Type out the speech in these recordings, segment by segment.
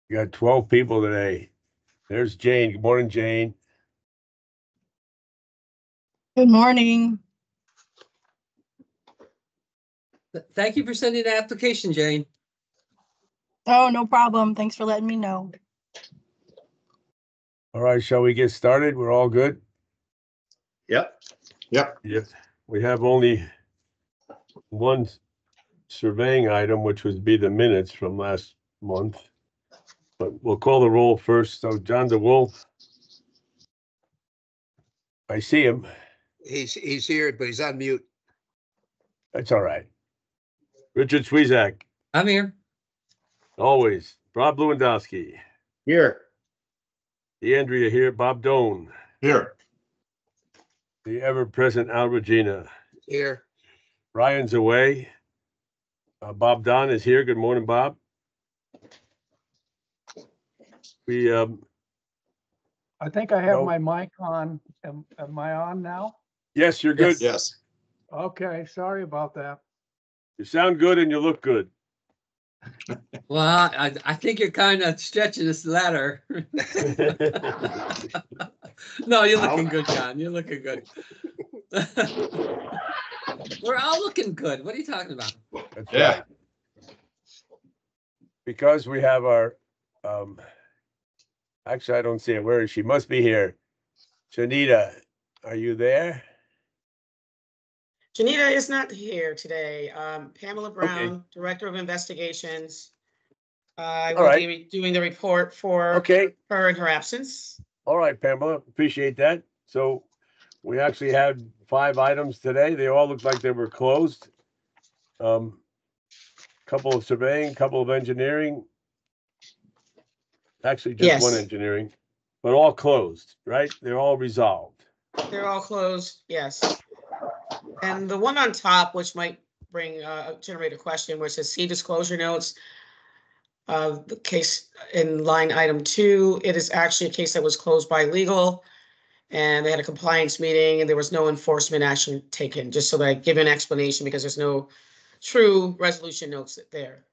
You got 12 people today. There's Jane. Good morning, Jane. Good morning. Thank you for sending the application, Jane. Oh, no problem. Thanks for letting me know. All right, shall we get started? We're all good? Yep. Yes. We have only one surveying item, which would be the minutes from last month. But we'll call the roll first. So John DeWolf. I see him. He's here, but he's on mute. That's all right. Richard Swezak. I'm here. Always. Rob Lewandowski. Here. DeAndrea here. Bob Doan. Here. The ever-present Al Regina. Here. Ryan's away. Bob Don is here. Good morning, Bob. We I think I have my mic on. Am I on now? Yes, you're good. Yes. Okay, sorry about that. You sound good and you look good. Well, I think you're kind of stretching this ladder. No, you're looking good, John. You're looking good. We're all looking good. What are you talking about? That's Yeah. right. Because we have our, actually, I don't see it. Where is she? Must be here. Janita, are you there? Janita is not here today. Pamela Brown, Okay. Director of Investigations. I All will right. be doing the report for Okay. her in her absence. All right, Pamela, appreciate that. So we actually had 5 items today. They all looked like they were closed. Couple of surveying, couple of engineering. Actually, just one Yes. engineering, but all closed, right? They're all resolved. They're all closed, yes. And the one on top, which might generate a question, where it says see disclosure notes. The case in line item 2, it is actually a case that was closed by legal. And they had a compliance meeting and there was no enforcement action taken, just so that I give an explanation because there's no true resolution notes there.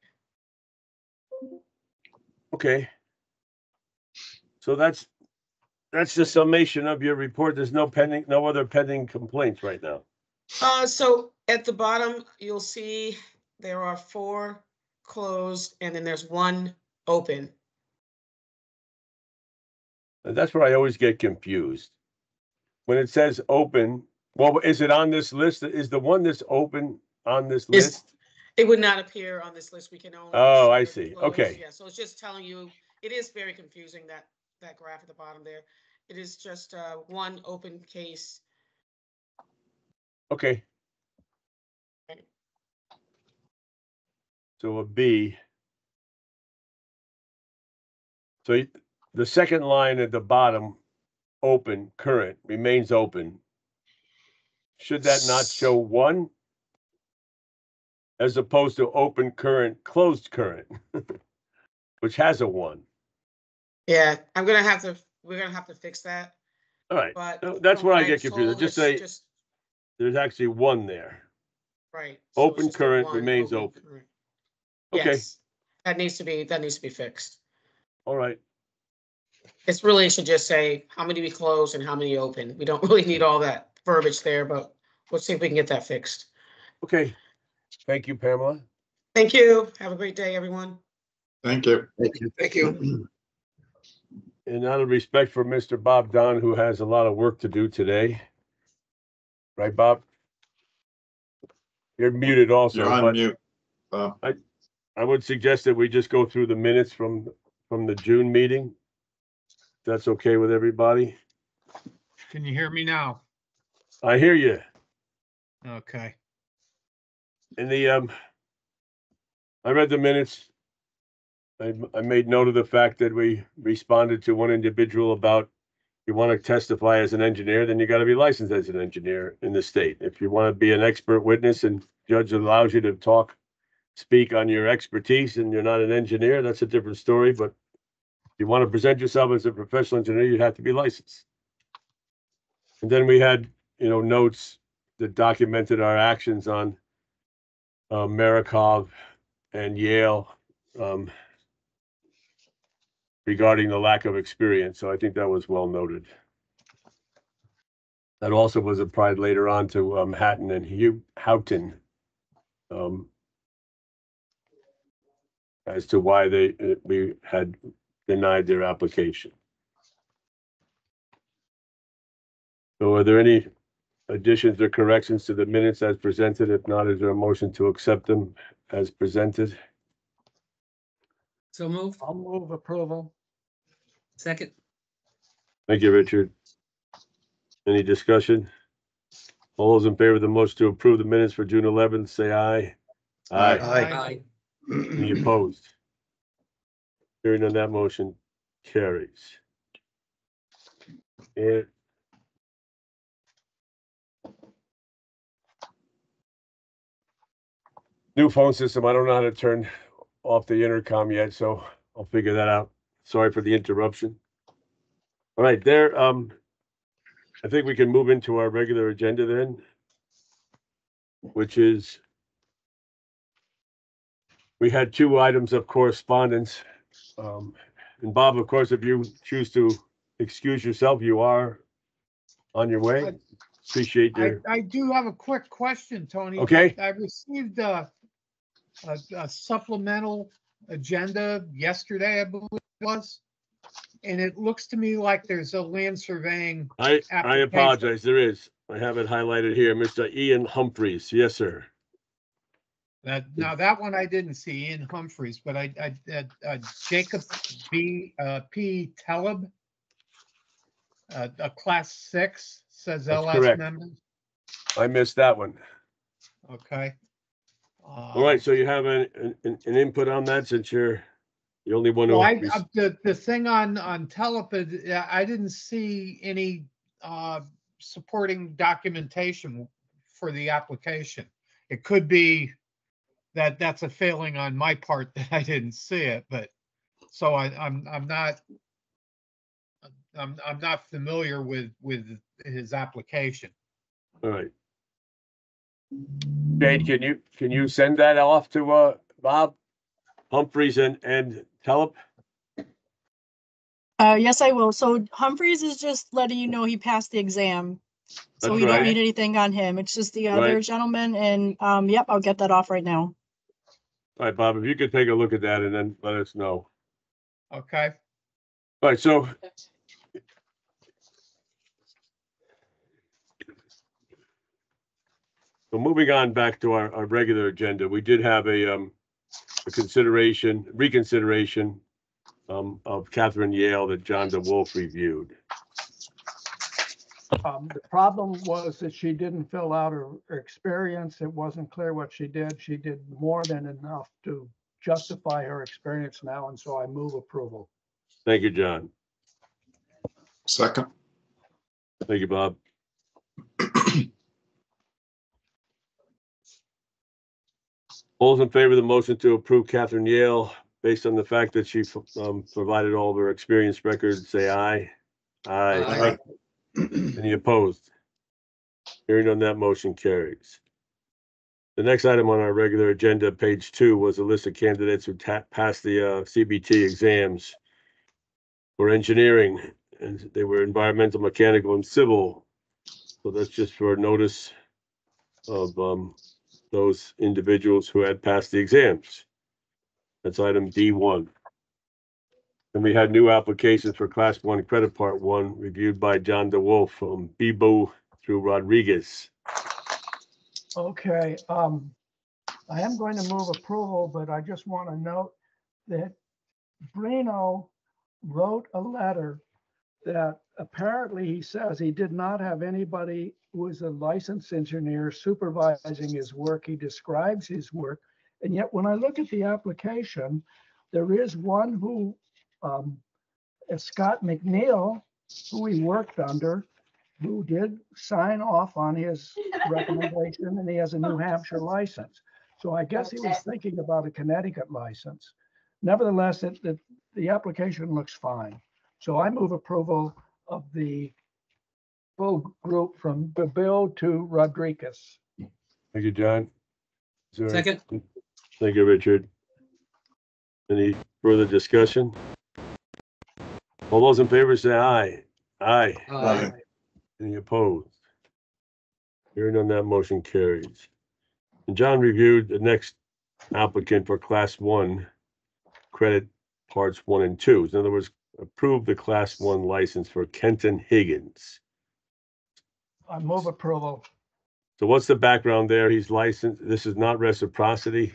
Okay. So that's the summation of your report. There's no other pending complaints right now. So at the bottom, you'll see there are 4 closed and then there's 1 open. And that's where I always get confused. When it says open, well, is it on this list? Is the one that's open on this list? It would not appear on this list. We can only. Oh, show I it see. closed. Okay. Yeah, so it's just telling you, it is very confusing, that graph at the bottom there. It is just 1 open case. Okay. So a B. So the second line at the bottom, open, current, remains open. Should that not show 1? As opposed to open current, closed current, which has a 1. Yeah, we're gonna have to fix that. All right. But No, that's from where what I get I'm confused. told, Just say it's there's actually 1 there. right. So it's Open just a current 1 remains open. current. Okay. Yes, that needs to be fixed. All right. It's really should just say how many we close and how many open. We don't really need all that verbiage there, but we'll see if we can get that fixed. Okay. Thank you, Pamela. Thank you. Have a great day, everyone. Thank you. Thank you. And out of respect for Mr. Bob Don, who has a lot of work to do today. Right, Bob? You're muted also. You're on mute. I would suggest that we just go through the minutes from the June meeting. If that's okay with everybody. Can you hear me now? I hear you. Okay. In the I read the minutes. I made note of the fact that we responded to one individual about you want to testify as an engineer, then you got to be licensed as an engineer in the state. If you want to be an expert witness and judge allows you to speak on your expertise and you're not an engineer, that's a different story. But if you want to present yourself as a professional engineer, you have to be licensed. And then we had, notes that documented our actions on Marikov and Yale. regarding the lack of experience. So I think that was well noted. That also was applied later on to Hatton and Houghton as to why we had denied their application. So are there any additions or corrections to the minutes as presented? If not, is there a motion to accept them as presented? So move. I'll move approval. Second. Thank you, Richard. Any discussion? All those in favor of the motion to approve the minutes for June 11th, say aye. Aye. Aye. Any opposed? Hearing none, that motion carries. And new phone system. I don't know how to turn off the intercom yet, so I'll figure that out. Sorry for the interruption. All right, there. I think we can move into our regular agenda then, which is we had 2 items of correspondence. And Bob, of course, if you choose to excuse yourself, you are on your way. Appreciate your. I do have a quick question, Tony. Okay. I received a supplemental agenda yesterday, I believe it was. And it looks to me like there's a land surveying. I application. apologize. There is. I have it highlighted here. Mr. Ian Humphreys. Yes, sir. Now that one I didn't see, Ian Humphreys, but I Jacob P. Taleb, a class 6, says That's LS correct. member. I missed that one. Okay. All right. So you have an input on that since you're the only one who. Well, the thing on Telep, I didn't see any supporting documentation for the application. It could be that that's a failing on my part that I didn't see it, but so I'm not familiar with his application. All right. Jade, can you send that off to Bob Humphreys and Telep? Yes, I will. So Humphreys is just letting you know he passed the exam. So That's we don't right. need anything on him. It's just the other Right. gentleman. And yep, I'll get that off right now. All right, Bob, if you could take a look at that and then let us know. Okay. All right, so moving on back to our regular agenda, we did have a reconsideration of Catherine Yale that John DeWolf reviewed. The problem was that she didn't fill out her experience. It wasn't clear what she did. She did more than enough to justify her experience now, and so I move approval. Thank you, John. Second. Thank you, Bob. All those in favor of the motion to approve Catherine Yale based on the fact that she provided all of her experience records, say aye. Aye. Any opposed? Hearing none, that motion carries. The next item on our regular agenda, page 2, was a list of candidates who passed the CBT exams for engineering, and they were environmental, mechanical, and civil. So that's just for notice of those individuals who had passed the exams. That's item D1. And we had new applications for Class 1 Credit Part 1 reviewed by John DeWolf from Bebo through Rodriguez. Okay, I am going to move approval, but I just want to note that Brino wrote a letter that apparently he says he did not have anybody who was a licensed engineer supervising his work. He describes his work. And yet when I look at the application, there is one who, Scott McNeil, who he worked under, who did sign off on his recommendation, and he has a New Hampshire license. So I guess he was thinking about a Connecticut license. Nevertheless, the application looks fine. So I move approval of the full group from Bill to Rodriguez. Thank you, John. Second. Thank you, Richard. Any further discussion? All those in favor say aye. Aye. Aye. Any opposed? Hearing none, that motion carries. And John reviewed the next applicant for class 1 credit parts 1 and 2. In other words, approve the class 1 license for Kenton Higgins. I move approval. So what's the background there? He's licensed. This is not reciprocity.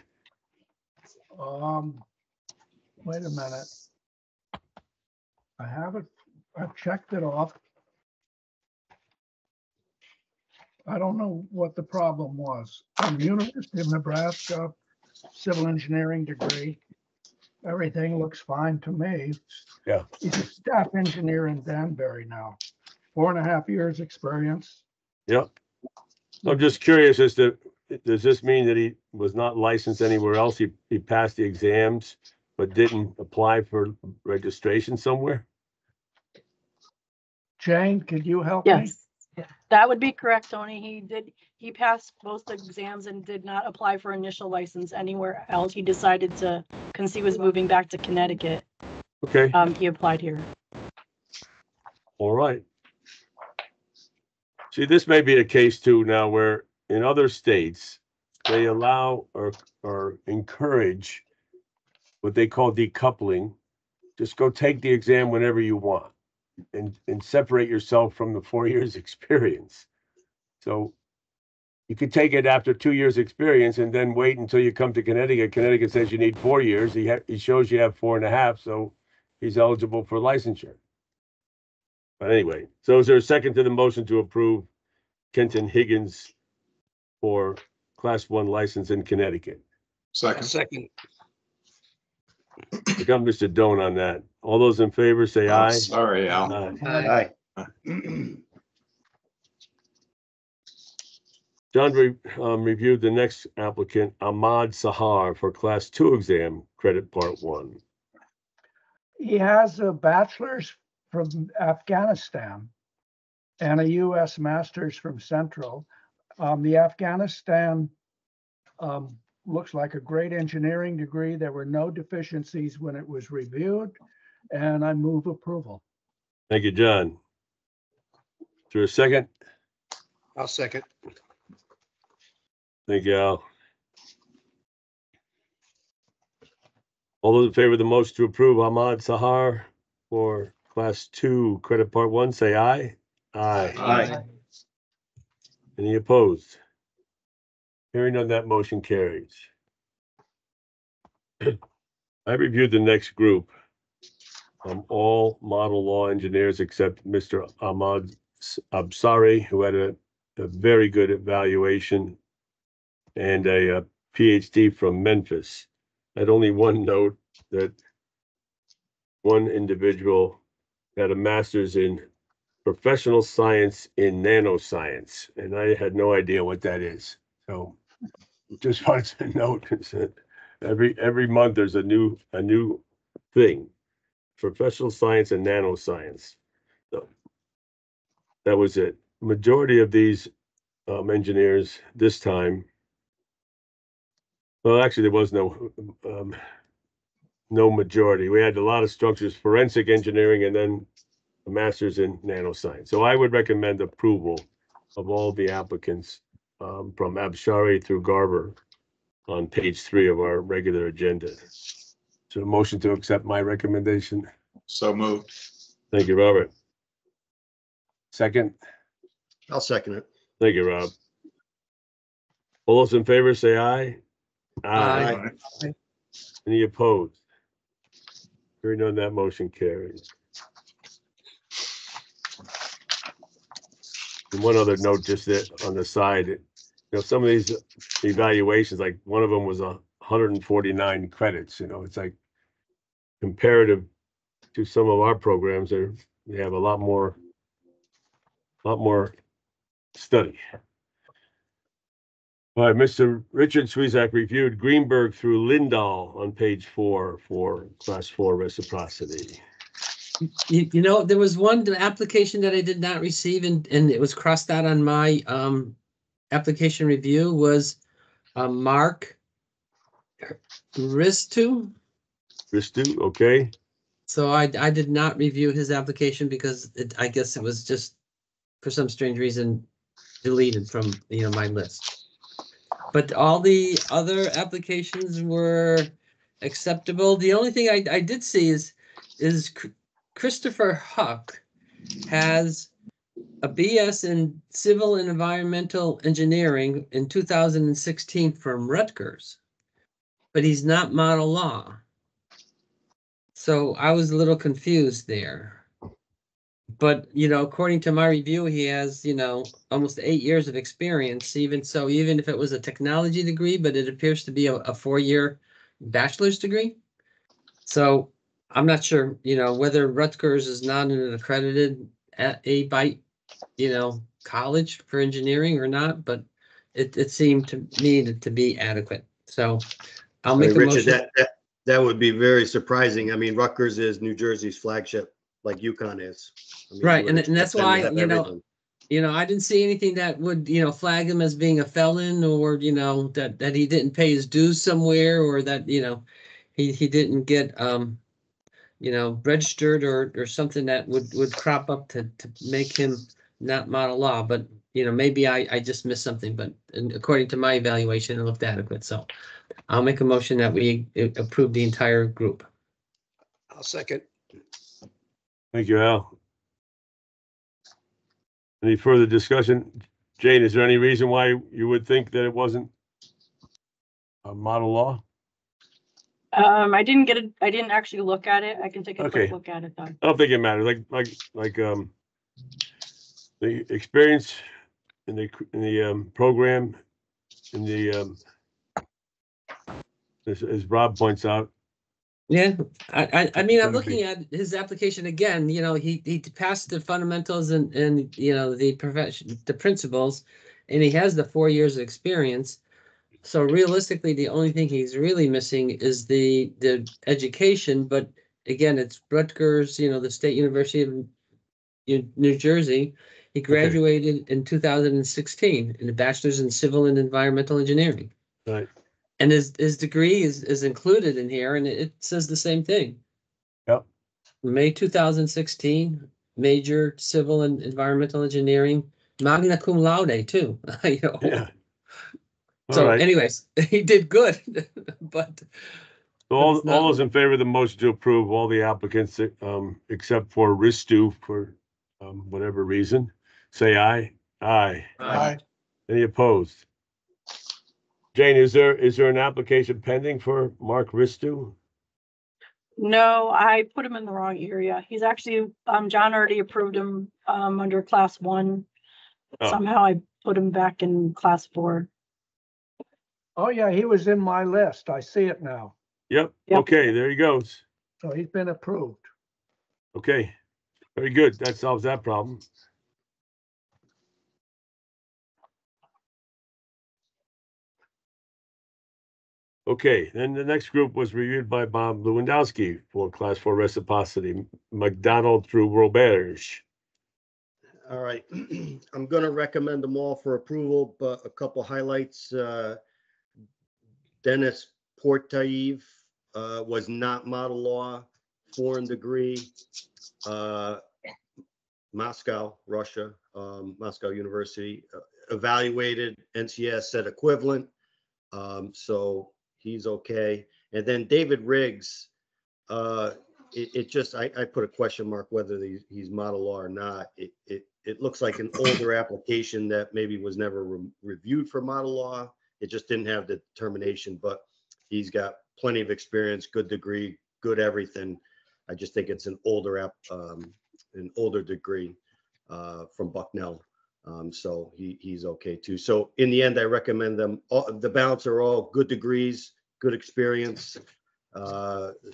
Wait a minute. I have it, I've checked it off. I don't know what the problem was. From University of Nebraska, civil engineering degree. Everything looks fine to me. Yeah. He's a staff engineer in Danbury now. 4.5 years experience. Yep. I'm just curious as to, does this mean that he was not licensed anywhere else? He passed the exams, but didn't apply for registration somewhere? Jane, could you help me? Yes, that would be correct, Tony. He passed both exams and did not apply for initial license anywhere else. He decided to, because he was moving back to Connecticut, Okay, he applied here. all right. See, this may be a case too now where in other states, they allow or encourage what they call decoupling. Just go take the exam whenever you want and separate yourself from the 4 years experience. So you could take it after 2 years experience and then wait until you come to Connecticut. Connecticut says you need 4 years. He shows you have 4.5, so he's eligible for licensure. But anyway, so is there a second to the motion to approve Kenton Higgins for class 1 license in Connecticut? Second. I got Mr. Doan on that. All those in favor say Oh, aye. sorry, Al. Aye. Aye. John reviewed the next applicant, Ahmad Sahar, for class 2 exam, credit part 1. He has a bachelor's from Afghanistan and a US master's from Central. The Afghanistan looks like a great engineering degree. There were no deficiencies when it was reviewed, and I move approval. Thank you, John. Is there a second? I'll second. Thank you, Al. All those in favor of the motion to approve Ahmad Sahar for class 2 credit part 1, say aye. Aye. Aye. Any opposed? Hearing none, that motion carries. I reviewed the next group. All model law engineers except Mr. Ahmad Absari, who had a very good evaluation and a PhD from Memphis. I had only one note that one individual had a master's in professional science in nanoscience, and I had no idea what that is. So just wanted to note that every month there's a new thing, professional science and nanoscience. So that was it. Majority of these engineers this time. Well, actually, there was no majority. We had a lot of structures, forensic engineering, and then a master's in nanoscience. So I would recommend approval of all the applicants from Abshari through Garber on page 3 of our regular agenda. So a motion to accept my recommendation. So moved. Thank you, Robert. Second. I'll second it. Thank you, Rob. All those in favor say aye. Aye. Any opposed? Hearing none, that motion carries. And one other note, just that on the side, you know, some of these evaluations, like one of them was 149 credits. You know, it's like comparative to some of our programs, they have a lot more study. All right, Mr. Richard Swezak reviewed Greenberg through Lindahl on page 4 for class 4 reciprocity. You know, there was one application that I did not receive and it was crossed out on my application review was Mark Ristu. Ristu, okay. So I did not review his application because I guess it was just for some strange reason deleted from, my list. But all the other applications were acceptable. The only thing I did see is Christopher Huck has a BS in Civil and Environmental Engineering in 2016 from Rutgers, but he's not model law. So I was a little confused there. But, according to my review, he has, almost 8 years of experience. Even so, even if it was a technology degree, but it appears to be a 4-year bachelor's degree. So I'm not sure, whether Rutgers is not an accredited college for engineering or not, but it seemed to me to be adequate. So I'll make a Richard, motion. that would be very surprising. I mean, Rutgers is New Jersey's flagship, like UConn is. I mean, Right, you would and that's expect them to why, have everything. I didn't see anything that would, flag him as being a felon or, that he didn't pay his dues somewhere or that, he didn't get, registered or something that would crop up to make him not model law. But, maybe I just missed something, but according to my evaluation, it looked adequate. So I'll make a motion that we approve the entire group. I'll second. Thank you, Al. Any further discussion? Jane, is there any reason why you would think that it wasn't a model law? I didn't actually look at it. I can take a quick Okay. look at it though. I don't think it matters. Like the experience in the program in the as Rob points out. Yeah, I mean, I'm looking at his application again, he passed the fundamentals and the profession, the principles, and he has the 4 years of experience. So realistically, the only thing he's really missing is the education, but again, it's Rutgers, the State University of New Jersey. He graduated in 2016 in a bachelor's in civil and environmental engineering. Right. And his degree is included in here, and it says the same thing. Yep. May 2016, major civil and environmental engineering, magna cum laude too. Yeah. So, right. anyways, he did good, but So all it's not- those in favor of the motion to approve all the applicants, except for Ristu for whatever reason, say aye. Aye. Aye. Any opposed? Jane, is there an application pending for Mark Ristu? No, I put him in the wrong area. He's actually, John already approved him, under class 1. Oh. Somehow I put him back in class 4. Oh, yeah, he was in my list. I see it now. Yep. Yep. Okay, there he goes. So he's been approved. Okay, very good. That solves that problem. Okay, then the next group was reviewed by Bob Lewandowski for Class 4 reciprocity, McDonald through Roberge. All right, I'm going to recommend them all for approval, but a couple highlights. Dennis Portaev was not model law, foreign degree, Moscow, Russia, Moscow University, evaluated NCS said equivalent, so he's okay. And then David Riggs, it just I put a question mark whether he's model law or not. It looks like an older application that maybe was never reviewed for model law. It just didn't have the determination, but he's got plenty of experience, good degree, good everything. I just think it's an older degree from Bucknell. So he's okay too. So in the end, I recommend them. The balance are all good degrees, good experience,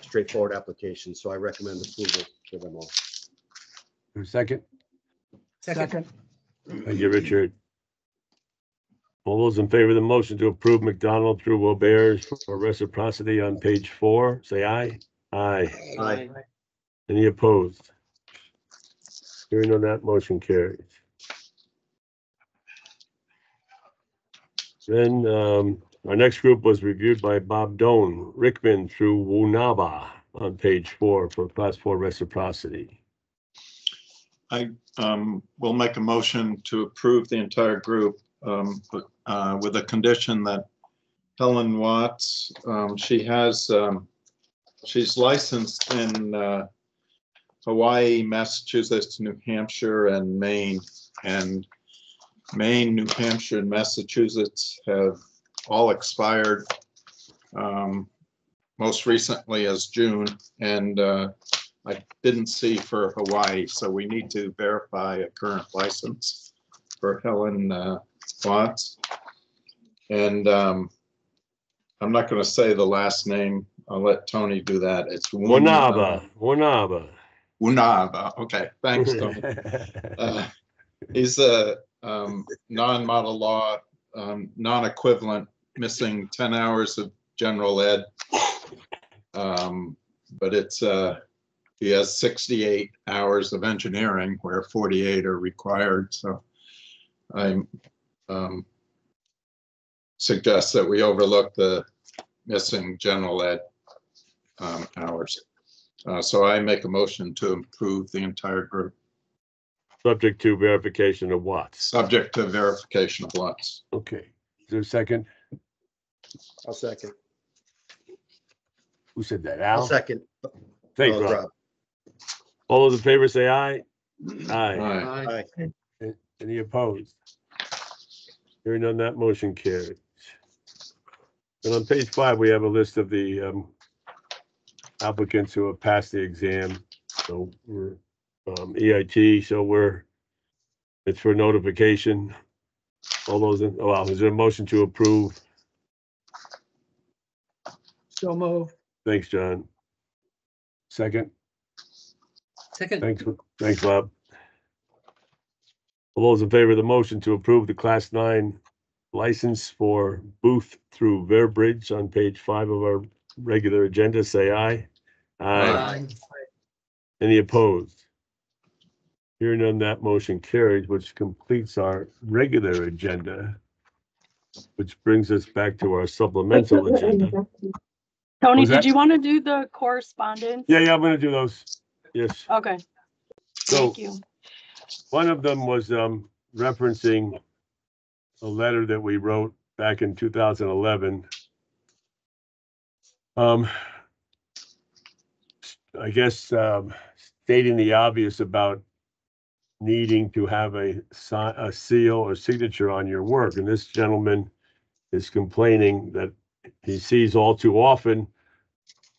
straightforward application. So I recommend approval for them all. Second. Second. Thank you, Richard. All those in favor of the motion to approve McDonald through Roberge for reciprocity on page 4, say aye. Aye. Aye. Any opposed? Hearing none, that motion carries. Then our next group was reviewed by Bob Doan, Rickman through Wunaba. on page 4 for class 4 reciprocity. I will make a motion to approve the entire group, with a condition that Helen Watts, she's licensed in Hawaii, Massachusetts, New Hampshire, and Maine. And Maine, New Hampshire, and Massachusetts have all expired, most recently as June. And I didn't see for Hawaii, so we need to verify a current license for Helen Watts. And I'm not going to say the last name. I'll let Tony do that. It's Wanaba. Unaba. Okay, thanks, Tony. He's a non-model law, non-equivalent, missing 10 hours of general ed. But it's he has 68 hours of engineering where 48 are required. So I suggest that we overlook the missing general ed hours. So I make a motion to approve the entire group. Subject to verification of Watts. Subject to verification of Watts. Okay. Is there a second? I'll second. Who said that? I'll Al? second. Thanks, Oh, Rob. Rob. All those in favor say aye. Aye. Aye. Aye. Any opposed? Hearing none, that motion carries. And on page 5, we have a list of the applicants who have passed the exam. So we're EIT, so it's for notification. All those in, is there a motion to approve? So move. Thanks, John. Second. Second. Thanks, Bob. All those in favor of the motion to approve the Class 9 license for Booth through Verbridge on page 5 of our regular agenda, say aye. Aye. Any opposed? Hearing none, that motion carries, which completes our regular agenda, which brings us back to our supplemental agenda. Tony, Was did that- you want to do the correspondence? Yeah, I'm going to do those. Yes. Okay, So thank you. one of them was referencing a letter that we wrote back in 2011. I guess stating the obvious about needing to have a seal or signature on your work. And this gentleman is complaining that he sees all too often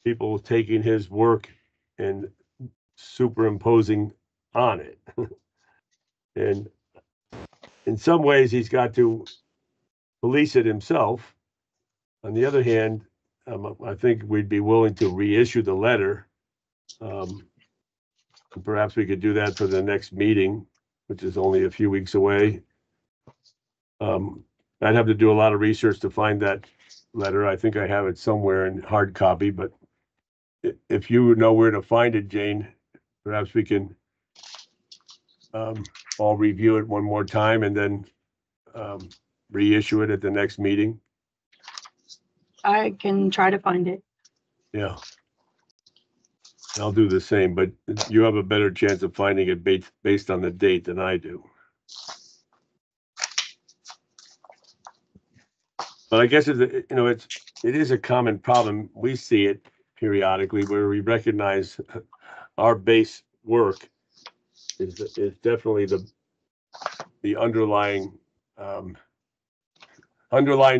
people taking his work and superimposing on it. And in some ways, he's got to police it himself. On the other hand, I think we'd be willing to reissue the letter. Perhaps we could do that for the next meeting, which is only a few weeks away. I'd have to do a lot of research to find that letter. I think I have it somewhere in hard copy, but if you know where to find it, Jane, perhaps we can all review it one more time and then reissue it at the next meeting. I can try to find it. Yeah. I'll do the same, but you have a better chance of finding it based on the date than I do. But I guess it is a common problem. We see it periodically where we recognize our base work is definitely the underlying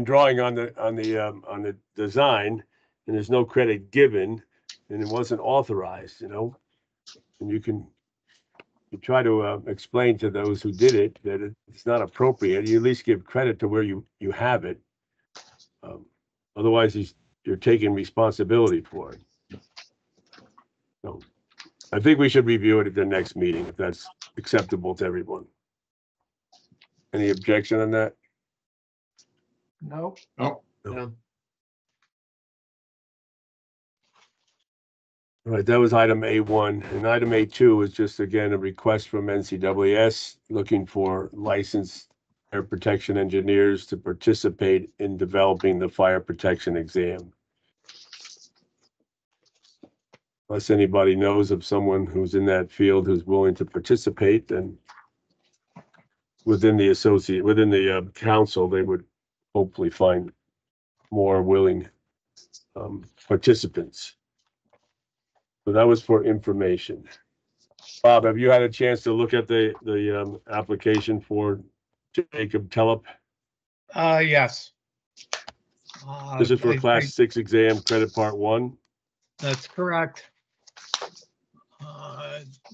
drawing on the design, and there's no credit given, and it wasn't authorized, and you try to explain to those who did it that it's not appropriate. You at least give credit to where you have it. Otherwise, you're taking responsibility for it. So I think we should review it at the next meeting if that's acceptable to everyone. Any objection on that? Nope. Oh, No. All right, that was item A1. And item A2 is just, again, a request from NCAAS looking for licensed fire protection engineers to participate in developing the fire protection exam. unless anybody knows of someone who's in that field who's willing to participate, then within the council, they would hopefully find more willing participants. So that was for information. Bob, have you had a chance to look at the application for Jacob Telep? Yes. This is for I- Class 6 exam, credit part 1. That's correct.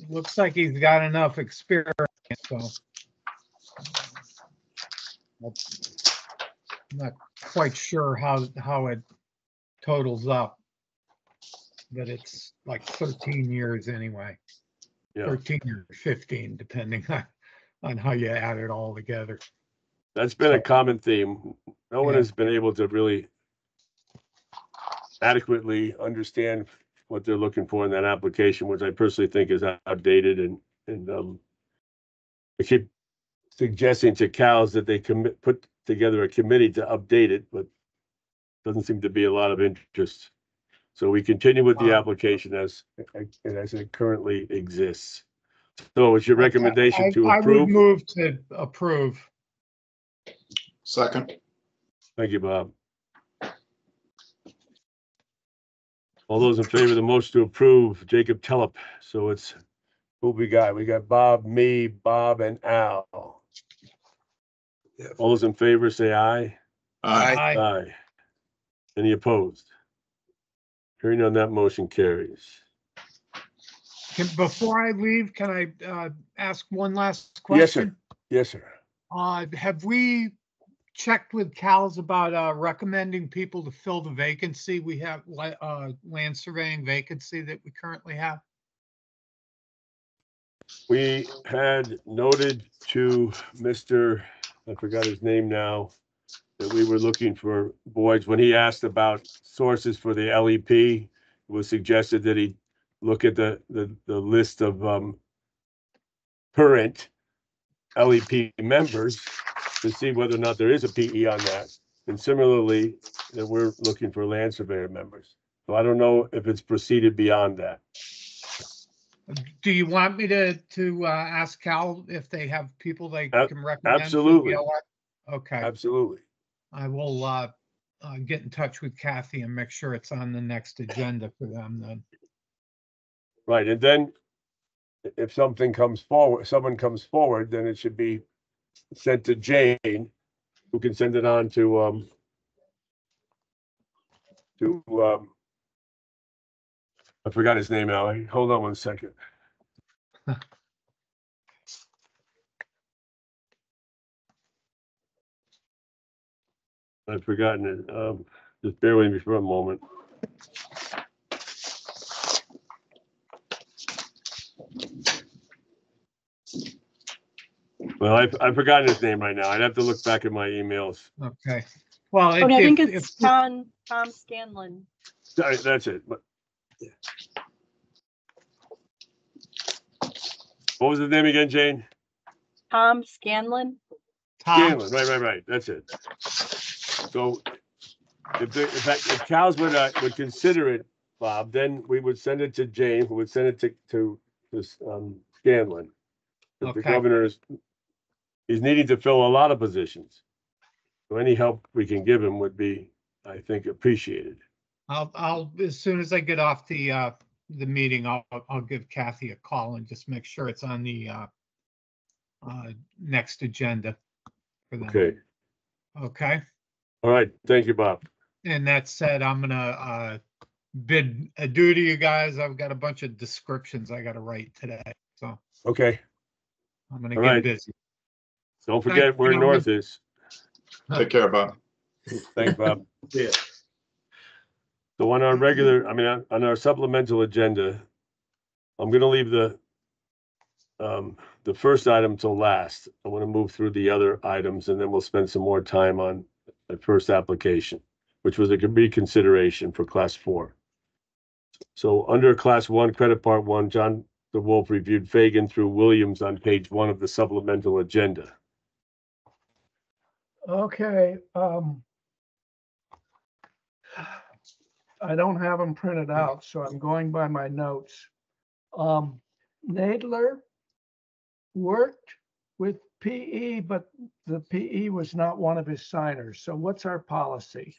Looks like he's got enough experience, so. I'm not quite sure how it totals up. But it's like 13 years anyway. Yeah. 13 or 15, depending on how you add it all together. That's been a So- common theme. No one Yeah. has been able to really adequately understand what they're looking for in that application, which I personally think is outdated, and I keep suggesting to Cal's that they put together a committee to update it, but doesn't seem to be a lot of interest. So we continue with the application as it currently exists. So it's your recommendation to I would approve? move to approve. Second. Thank you, Bob. All those in favor of the motion to approve Jacob Telep. So it's, who we got? We got Bob, me, Bob, and Al. All those in favor say aye. Aye. Aye. Any opposed? Hearing none, that motion carries. Before I leave, can I ask one last Yes, sir. question? Yes, sir. Have we checked with Cal's about recommending people to fill the vacancy? We have land surveying vacancy that we currently have. We had noted to Mr., I forgot his name now, that we were looking for boards. When he asked about sources for the LEP, it was suggested that he look at the list of current LEP members to see whether or not there is a PE on that. And similarly, that we're looking for land surveyor members. So I don't know if it's proceeded beyond that. Do you want me to ask Cal if they have people they can recommend? for the Absolutely. LR? Okay, Absolutely. I will get in touch with Kathy and make sure it's on the next agenda for them then. Right. And then if someone comes forward, then it should be sent to Jane, who can send it on to I forgot his name now. Hold on one second. I've forgotten it. Just bear with me for a moment. Well, I've forgotten his name right now. I'd have to look back at my emails. Okay, well, Oh, I think if- it's Tom Scanlon. Sorry, that's it. But what was his name again, Jane? Tom Scanlon. Tom, Scanlon. Right. That's it. So if Cal's would consider it, Bob, then we would send it to Jane, who would send it to Scanlon. But the Okay. governor he's needing to fill a lot of positions. So any help we can give him would be, I think, appreciated. I'll as soon as I get off the meeting, I'll give Kathy a call and just make sure it's on the next agenda for them. Okay. Okay, All right. Thank you, Bob. and that said, I'm gonna bid adieu to you guys. I've got a bunch of descriptions I gotta write today, so Okay. I'm gonna All get right. busy. Don't forget where gentlemen. north is. Take care, Bob. Thanks, Bob. Yeah. So on our regular, on our supplemental agenda, I'm gonna leave the first item till last. I want to move through the other items and then we'll spend some more time on the first application, which was a reconsideration for Class 4. So under Class 1, Credit Part 1, John DeWolf reviewed Fagan through Williams on page 1 of the supplemental agenda. Okay, I don't have them printed out, so I'm going by my notes. Nadler worked with PE, but the PE was not one of his signers. So what's our policy?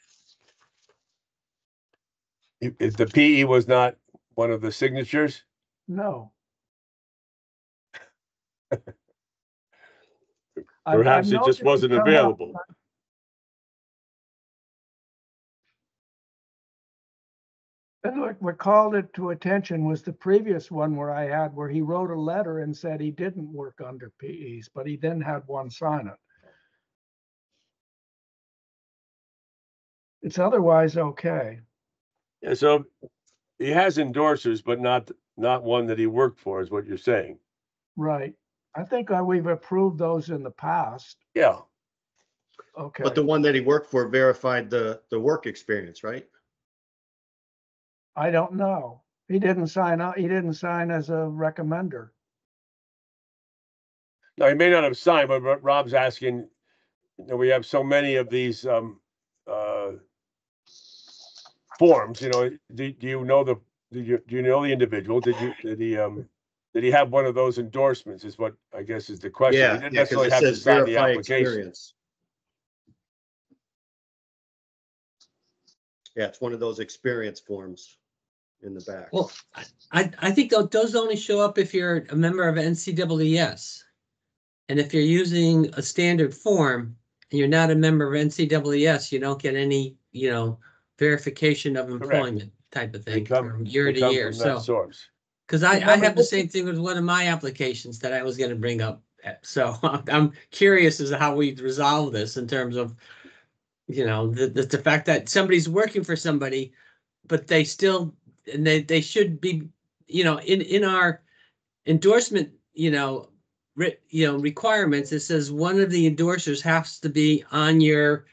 If the PE was not one of the signatures, No. perhaps it just wasn't available. And what called it to attention was the previous one where he wrote a letter and said he didn't work under PEs, but he then had one sign it. It's otherwise okay. Yeah, so he has endorsers, but not one that he worked for, is what you're saying. Right. I think we've approved those in the past. Yeah. Okay. But the one that he worked for verified the work experience, right? I don't know. He didn't sign up. He didn't sign as a recommender. No, he may not have signed, but Rob's asking, we have so many of these forms, do you know do you know the individual? Did he have one of those endorsements is what I guess is the question. Yeah, He didn't because necessarily it have to says sign the verify application. experience. Yeah, it's one of those experience forms in the back. Well, I think those only show up if you're a member of NCAAS. And if you're using a standard form and you're not a member of NCAAS, you don't get any, verification of employment type of thing from year to year. So, source. because I have the same thing with one of my applications that I was going to bring up. So I'm curious as to how we resolve this in terms of, the fact that somebody's working for somebody, but they still, and they should be, in our endorsement, requirements, it says one of the endorsers has to be on your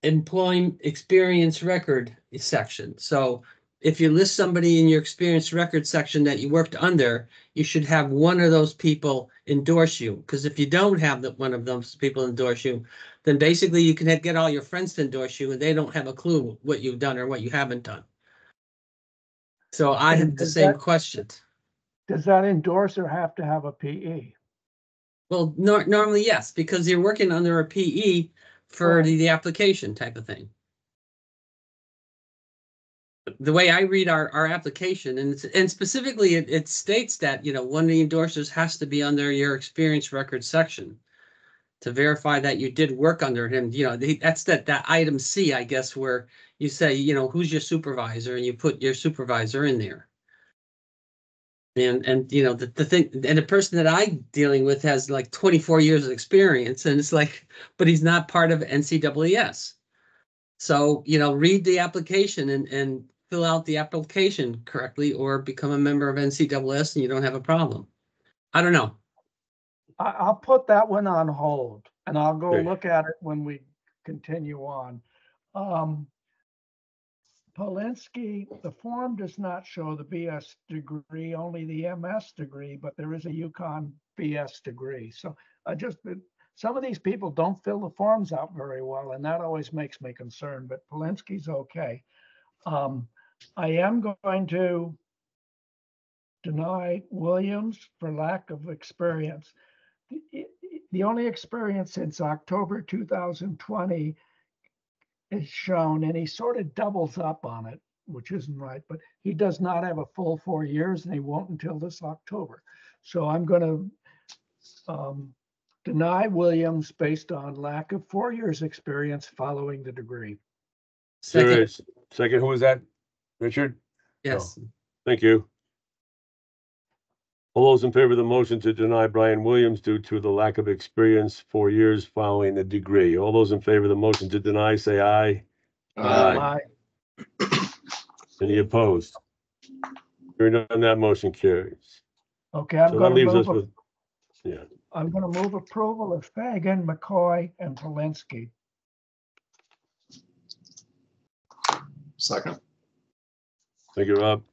employment experience record section. So if you list somebody in your experience record section that you worked under, you should have one of those people endorse you. Because if you don't have one of those people endorse you, then basically you can get all your friends to endorse you and they don't have a clue what you've done or what you haven't done. So I have the same question. Does that endorser have to have a PE? Well, normally, yes, because you're working under a PE for the application type of thing. The way I read our application, and specifically it states that, one of the endorsers has to be under your experience record section to verify that you did work under him. That's that item C, I guess, where you say, who's your supervisor, and you put your supervisor in there. And the thing, and the person that I'm dealing with has like 24 years of experience, and it's like, but he's not part of NCAAS. So, read the application and fill out the application correctly, or become a member of NCAAS and you don't have a problem. I don't know. I'll put that one on hold and I'll go Okay. look at it when we continue on. Polinsky, the form does not show the BS degree, only the MS degree, but there is a UConn BS degree. So some of these people don't fill the forms out very well, and that always makes me concerned, but Polinsky's okay. I am going to deny Williams for lack of experience. The only experience since October 2020 is shown, and he sort of doubles up on it, which isn't right, but he does not have a full 4 years and he won't until this October. So I'm going to deny Williams based on lack of 4 years experience following the degree. Second, who was that? Richard? Yes. Thank you. All those in favor of the motion to deny Brian Williams due to the lack of experience, 4 years following the degree. All those in favor of the motion to deny, say aye. Aye. Any opposed? Hearing none, that motion carries. Okay, I'm So that going leaves to us move. with, yeah. I'm going to move approval of Fagan, McCoy, and Polinsky. Second. Thank you, Rob.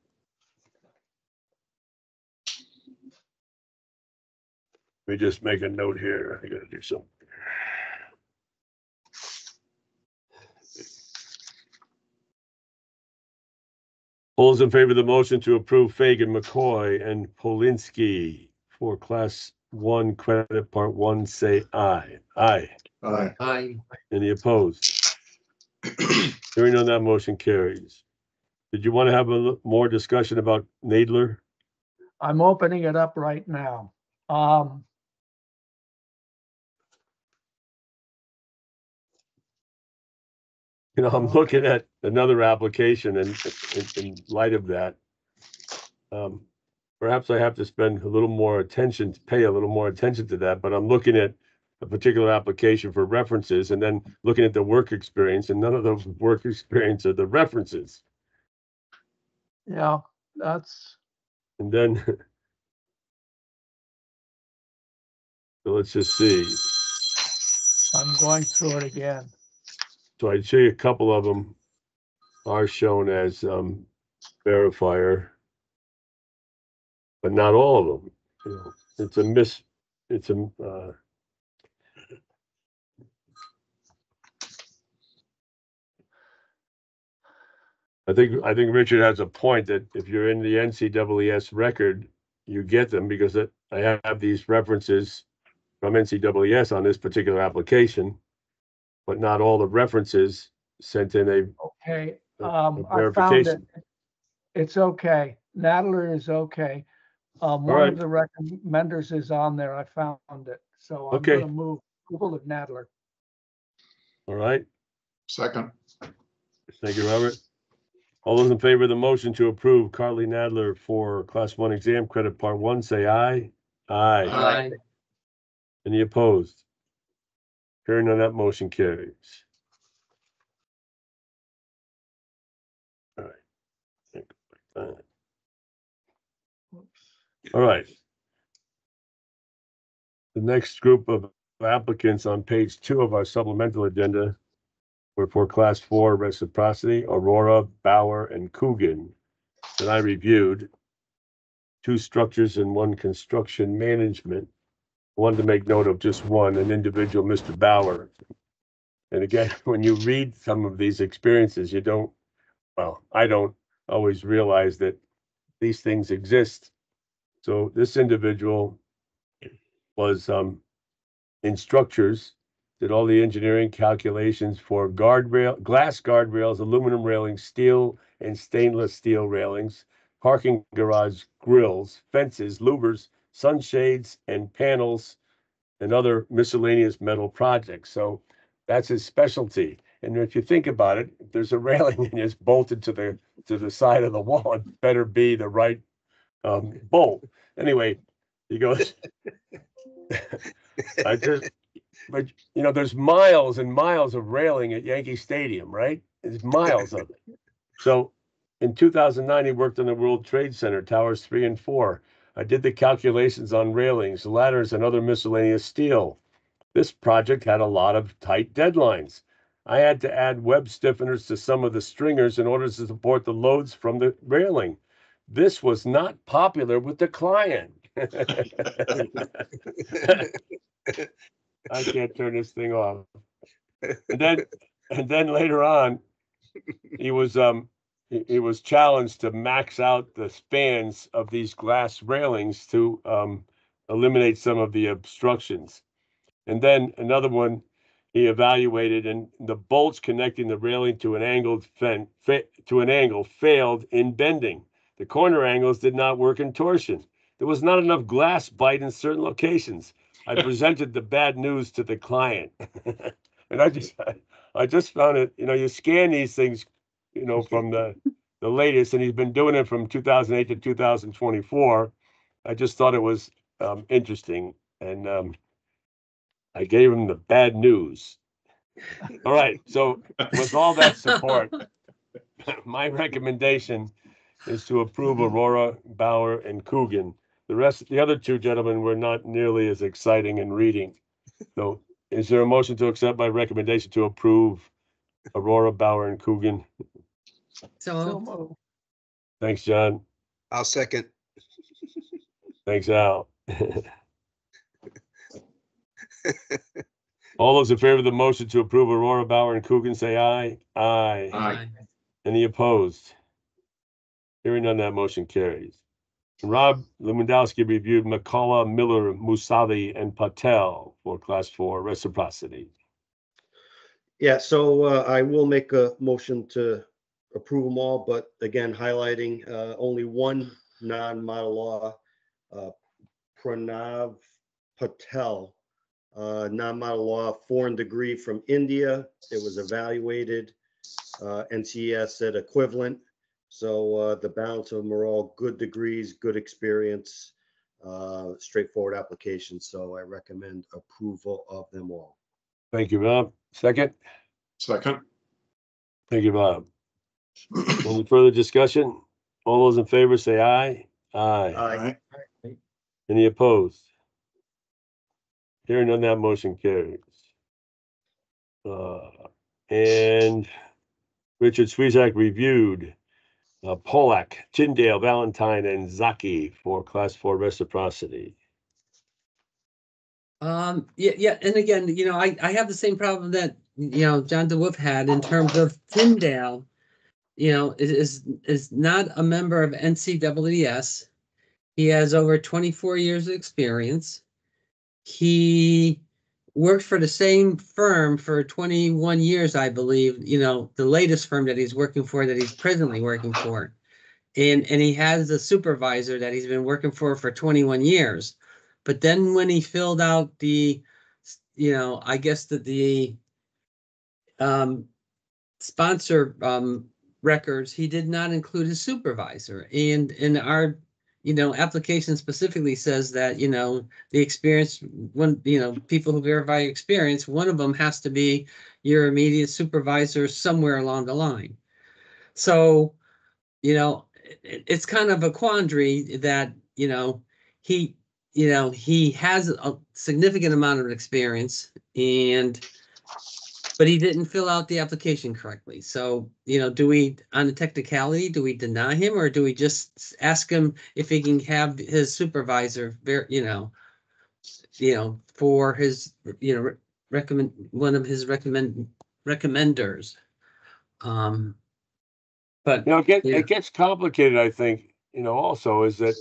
Let me just make a note here. I gotta do something. All those in favor of the motion to approve Fagan, McCoy, and Polinsky for Class 1 Credit Part 1, say aye. Aye. Aye. I, Any opposed? Hearing none, that motion carries. Did you want to have more discussion about Nadler? I'm opening it up right now. I'm looking at another application and in light of that, perhaps I have to spend a little more attention, pay a little more attention to that, but I'm looking at a particular application for references and then looking at the work experience, and none of those work experience are the references. Yeah, that's, And then, so let's just see. I'm going through it again. So I'd say a couple of them are shown as verifier, but not all of them. It's a I think Richard has a point that if you're in the NCAAS record, you get them because I have these references from NCAAS on this particular application, but not all the references sent in Okay, a I found it. verification. It's okay. Nadler is okay. One right. of the recommenders is on there. I found it. So I'm Okay. gonna move approval of Nadler. All right. Second. Thank you, Robert. All those in favor of the motion to approve Carly Nadler for Class 1 exam credit Part 1, say aye. Aye. I, Any opposed? Hearing none, that motion carries. All right. All right. The next group of applicants on page 2 of our supplemental agenda were for Class 4 reciprocity, Aurora, Bauer, and Coogan that I reviewed. 2 structures and 1 construction management. I wanted to make note of just one, an individual, Mr. Bauer. And again, when you read some of these experiences, I don't always realize that these things exist. So this individual was in structures, did all the engineering calculations for glass guardrails, aluminum railings, steel and stainless steel railings, parking garage grills, fences, louvers, sunshades, and panels, and other miscellaneous metal projects. So that's his specialty. And if you think about it, if there's a railing and it's bolted to the side of the wall, it better be the right bolt. Anyway, he goes, but there's miles and miles of railing at Yankee Stadium, right? There's miles of it. So in 2009, he worked on the World Trade Center, Towers 3 and 4. I did the calculations on railings, ladders, and other miscellaneous steel. This project had a lot of tight deadlines. I had to add web stiffeners to some of the stringers in order to support the loads from the railing. This was not popular with the client. I can't turn this thing off. And then later on, he was challenged to max out the spans of these glass railings to eliminate some of the obstructions. And then another one he evaluated, and the bolts connecting the railing to an angled angle failed in bending. The corner angles did not work in torsion. There was not enough glass bite in certain locations. I presented the bad news to the client. And I just found it, you scan these things, from the latest, and he's been doing it from 2008 to 2024. I just thought it was interesting. And I gave him the bad news. All right. So with all that support, my recommendation is to approve Aurora, Bauer, and Coogan. The other 2 gentlemen were not nearly as exciting in reading. So is there a motion to accept my recommendation to approve Aurora, Bauer, and Coogan? So moved. Thanks, John. I'll second. Thanks, Al. All those in favor of the motion to approve Aurora, Bauer, and Coogan, say aye. Aye. Aye. Any opposed? Hearing none, that motion carries. Rob Lewandowski reviewed McCullough, Miller, Musavi, and Patel for Class 4 reciprocity. Yeah, so I will make a motion to approve them all, but again, highlighting only one non-model law, Pranav Patel, non-model law, foreign degree from India. It was evaluated. NCES said equivalent. So the balance of them are all good degrees, good experience, straightforward application. So I recommend approval of them all. Thank you, Bob. Second? Second. Thank you, Bob. Any further discussion? All those in favor say aye. Aye. Aye. Any opposed? Hearing none, that motion carries. And Richard Swezak reviewed Polak, Tyndale, Valentine, and Zaki for Class 4 reciprocity. Yeah, and again, I have the same problem that John DeWolf had in terms of Tyndale. Is not a member of NCEES. He has over 24 years of experience. He worked for the same firm for 21 years, I believe, the latest firm that he's working for, that he's presently working for. And he has a supervisor that he's been working for 21 years. But then when he filled out the, I guess that the sponsor records, he did not include his supervisor. And in our, application specifically says that, the experience, people who verify experience, one of them has to be your immediate supervisor somewhere along the line. So, it's kind of a quandary that, he has a significant amount of experience, but he didn't fill out the application correctly. So, do we, on the technicality, do we deny him, or do we just ask him if he can have his supervisor, for his, recommend one of his recommenders? But It gets complicated, I think, also is that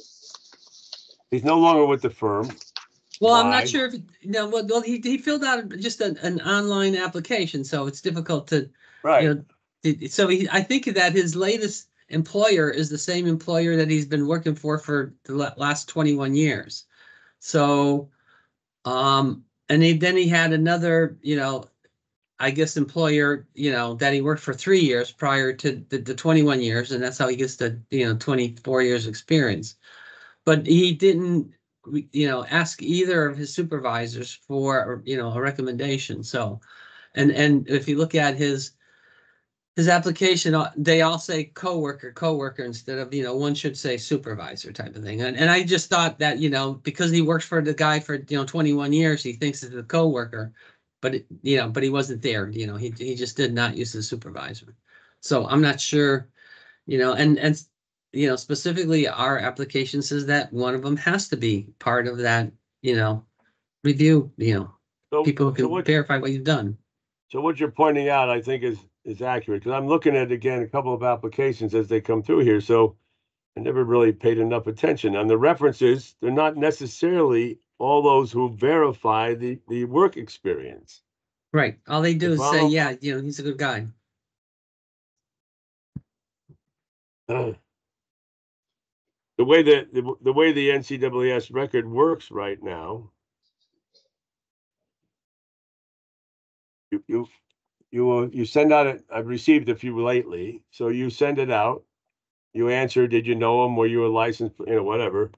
he's no longer with the firm. Well, I'm Why? not sure if, well, he filled out just an online application, so it's difficult to, Right. So I think that his latest employer is the same employer that he's been working for the last 21 years. So, and then he had another, I guess employer, that he worked for 3 years prior to the 21 years, and that's how he gets the, 24 years experience. But he didn't, ask either of his supervisors for, a recommendation. So, and if you look at his application, they all say coworker instead of, one should say supervisor type of thing. And I just thought that, because he works for the guy for, 21 years, he thinks it's a coworker, but but he wasn't there, he just did not use his supervisor. So I'm not sure, and specifically our application says that one of them has to be part of that, review, So, people who so can what, verify what you've done. so what you're pointing out, I think, is accurate, because I'm looking at, again, a couple of applications as they come through here. So I never really paid enough attention. On the references, they're not necessarily all those who verify the work experience. Right. All they do If is say, I'm- yeah, he's a good guy. The way the NCEES record works right now, you send out I've received a few lately, so you send it out. You answer, did you know them? Were you a licensed, whatever.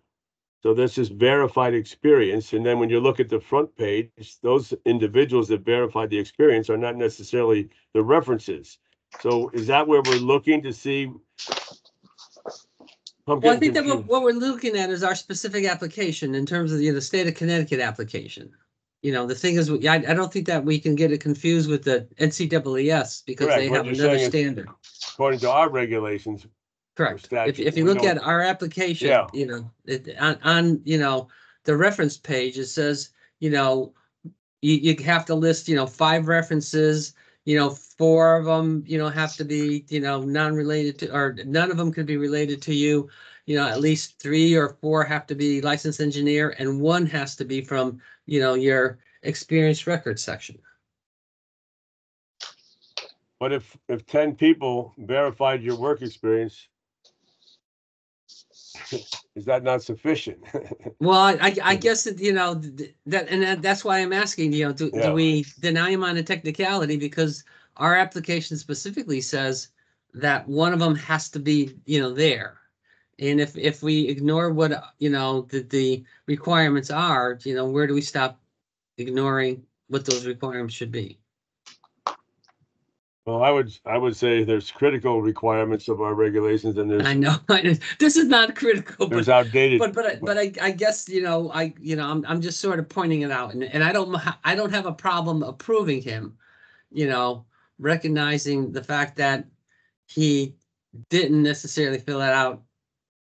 So this is verified experience, and then when you look at the front page, those individuals that verified the experience are not necessarily the references. So is that where we're looking to see? Well, I think that what we're looking at is our specific application in terms of the state of Connecticut application. The thing is, I don't think that we can get it confused with the NCEES because Correct. they What have you're another saying is, standard. According to our regulations. Correct. Statute, If you we look don't- at our application, Yeah. on the reference page, it says, you have to list, 5 references, 4 of them, have to be, non-related to, or none of them could be related to you. At least 3 or 4 have to be licensed engineer, and 1 has to be from, your experience record section. But if 10 people verified your work experience, is that not sufficient? Well, I guess that, that's why I'm asking, do Yeah. we deny him on a technicality? Because our application specifically says that 1 of them has to be, there. And if we ignore what, the requirements are, where do we stop ignoring what those requirements should be? Well, I would say there's critical requirements of our regulations, and I know this is not critical, there's but outdated. I guess, I'm just sort of pointing it out, and I don't have a problem approving him, recognizing the fact that he didn't necessarily fill it out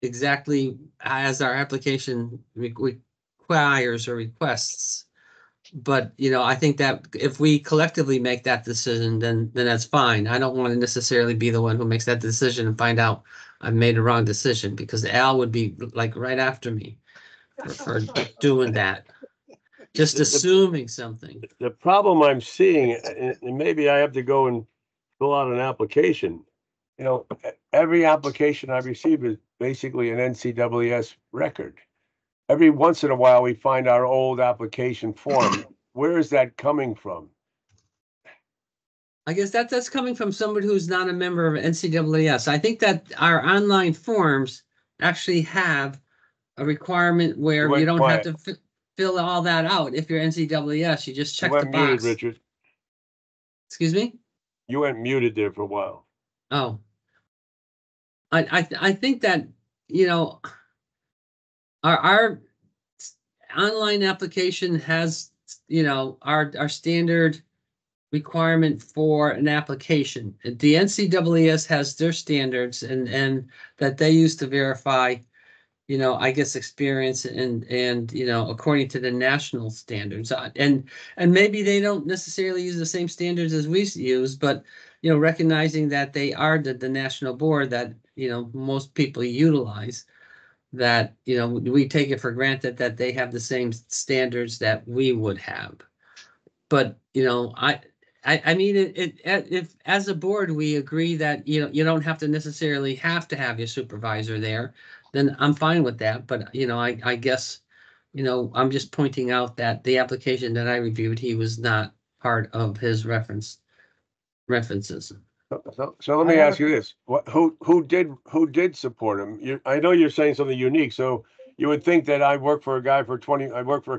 exactly as our application requires or requests. But, I think that if we collectively make that decision, then that's fine. I don't want to necessarily be the one who makes that decision and find out I've made a wrong decision, because Al would be like right after me for doing that. Just assuming something. The problem I'm seeing, and maybe I have to go and fill out an application. Every application I receive is basically an NCAAS record. Every once in a while, we find our old application form. Where is that coming from? I guess that's coming from somebody who's not a member of NCAAS. I think that our online forms actually have a requirement where you don't have to fill all that out. If you're NCAAS, you just check the box. Muted, Richard. Excuse me? You went muted there for a while. Oh. I think that, our online application has, our standard requirement for an application. The NCAAS has their standards and that they use to verify, I guess experience and according to the national standards. And maybe they don't necessarily use the same standards as we use, but recognizing that they are the national board that most people utilize, that we take it for granted that they have the same standards that we would have. But I mean, if as a board we agree that you don't have to necessarily have to have your supervisor there, then I'm fine with that. But I guess I'm just pointing out that the application that I reviewed, he was not part of his references. So let me ask you this: who did support him? I know you're saying something unique. So you would think that I worked for a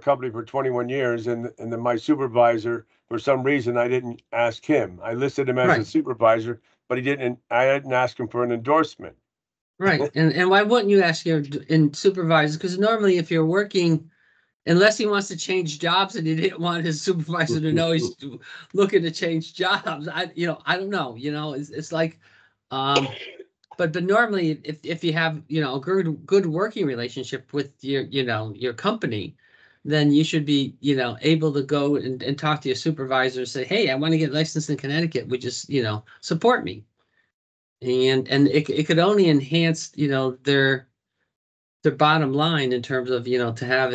company for 21 years, and then my supervisor, for some reason, I didn't ask him. I listed him as a Right. supervisor, but I didn't ask him for an endorsement. Right. And why wouldn't you ask your supervisors? Because normally if you're working, unless he wants to change jobs and he didn't want his supervisor to know he's looking to change jobs, I don't know, it's like, but normally if you have, a good working relationship with your company, then you should be, able to go and talk to your supervisor and say, hey, I want to get licensed in Connecticut. Would you, support me? And it could only enhance, their bottom line in terms of, to have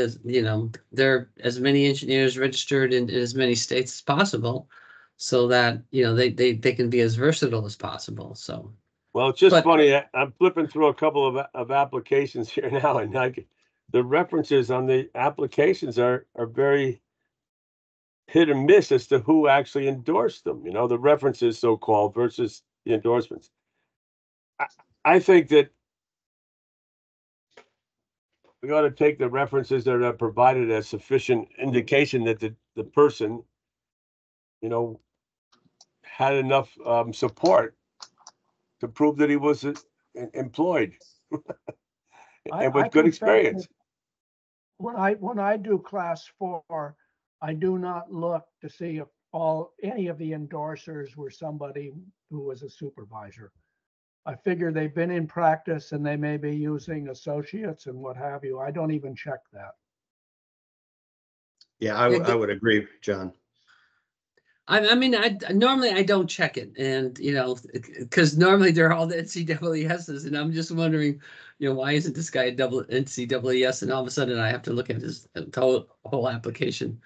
there as many engineers registered in as many states as possible, so that, they can be as versatile as possible. So. Well, it's just funny. I'm flipping through a couple of applications here now, and the references on the applications are very hit and miss as to who actually endorsed them. The references, so-called, versus the endorsements. I think that we ought to take the references that are provided as sufficient indication that the person, had enough support to prove that he was employed and with good experience. When I do class 4, I do not look to see if any of the endorsers were somebody who was a supervisor. I figure they've been in practice and they may be using associates and what have you. I don't even check that. Yeah, I would agree, John. I mean, normally I don't check it, and because normally they're all the NCAASs, and I'm just wondering, why isn't this guy a double NCAAS, and all of a sudden I have to look at his whole application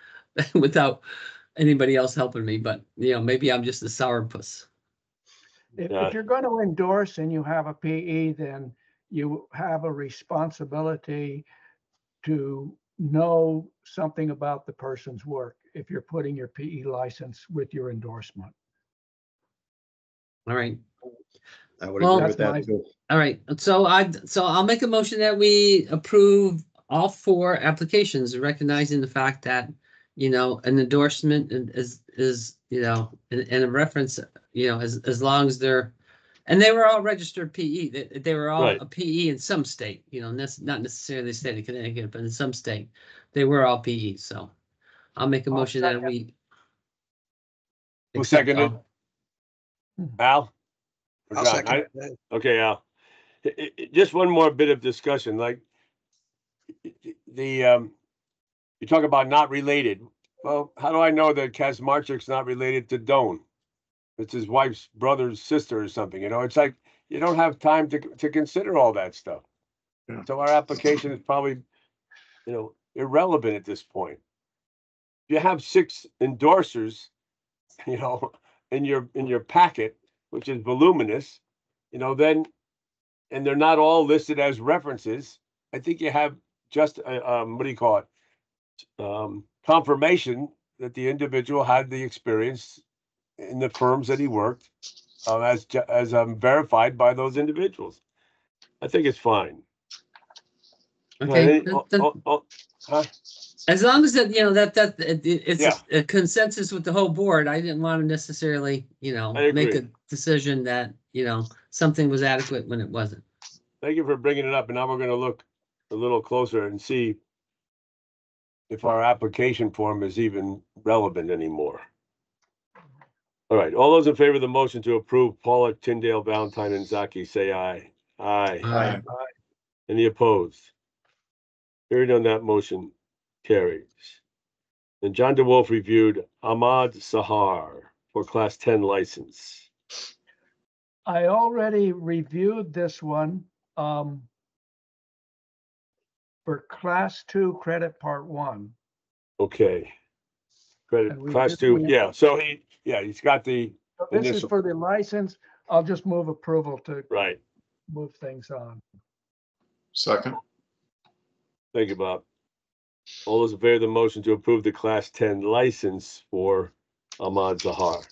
without anybody else helping me. But maybe I'm just a sourpuss. If you're going to endorse and you have a PE, then you have a responsibility to know something about the person's work if you're putting your PE license with your endorsement. All right. I would Well, agree with that's that too. All right. So I'll make a motion that we approve all 4 applications, recognizing the fact that an endorsement is and a reference, as long as they're, and they were all registered PE. They were all Right. a PE in some state, not necessarily the state of Connecticut, but in some state, they were all PE. So I'll make a I'll motion that second. we. Who accept seconded? all- Al? Or I'll John? second. Okay, Al. Just one more bit of discussion, like you talk about not related. Well, how do I know that Kazmarchik's not related to Doan? It's his wife's brother's sister or something, it's like, you don't have time to consider all that stuff. Yeah. So our application is probably, irrelevant at this point. If you have 6 endorsers, in your packet, which is voluminous, then, and they're not all listed as references, I think you have just what do you call it? Confirmation that the individual had the experience in the firms that he worked, as verified by those individuals. I think it's fine. Okay. Huh? As long as it's Yeah. a consensus with the whole board, I didn't want to necessarily, I make agree. a decision that, something was adequate when it wasn't. Thank you for bringing it up, and now we're going to look a little closer and see if our application form is even relevant anymore. All right, all those in favor of the motion to approve Paula, Tyndale, Valentine, and Zaki, say aye. Aye. Aye. Any opposed? Hearing on that, motion carries. And John DeWolf reviewed Ahmad Sahar for Class 10 license. I already reviewed this one for Class 2 Credit Part 1. Okay. Credit, And we Class just- 2, we- yeah, so he's got the So this is initial, for the license. I'll just move approval to right. move things on. Second. Thank you, Bob. All those in favor of the motion to approve the Class 10 license for Ahmad Zahar.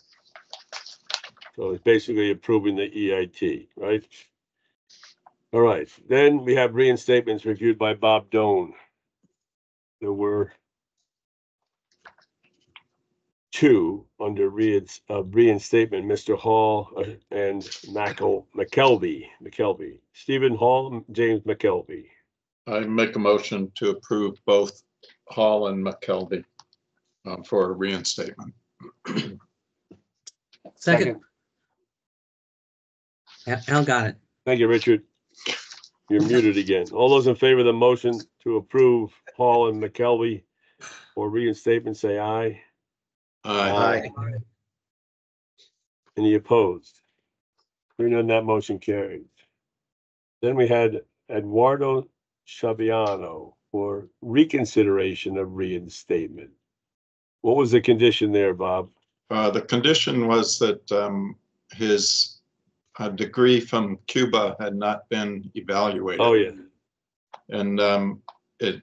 So it's basically approving the EIT, right? All right, then we have reinstatements reviewed by Bob Doan. There were 2 under reinstatement, Mr. Hall and McKelvey. Stephen Hall, James McKelvey. I make a motion to approve both Hall and McKelvey for reinstatement. Second. Al got it. Thank you, Richard. You're muted again. All those in favor of the motion to approve Hall and McKelvey for reinstatement, say aye. Aye. Any opposed? Hearing none, that motion carried. Then we had Eduardo Chaviano for reconsideration of reinstatement. What was the condition there, Bob? The condition was that his degree from Cuba had not been evaluated. Oh, yeah. And it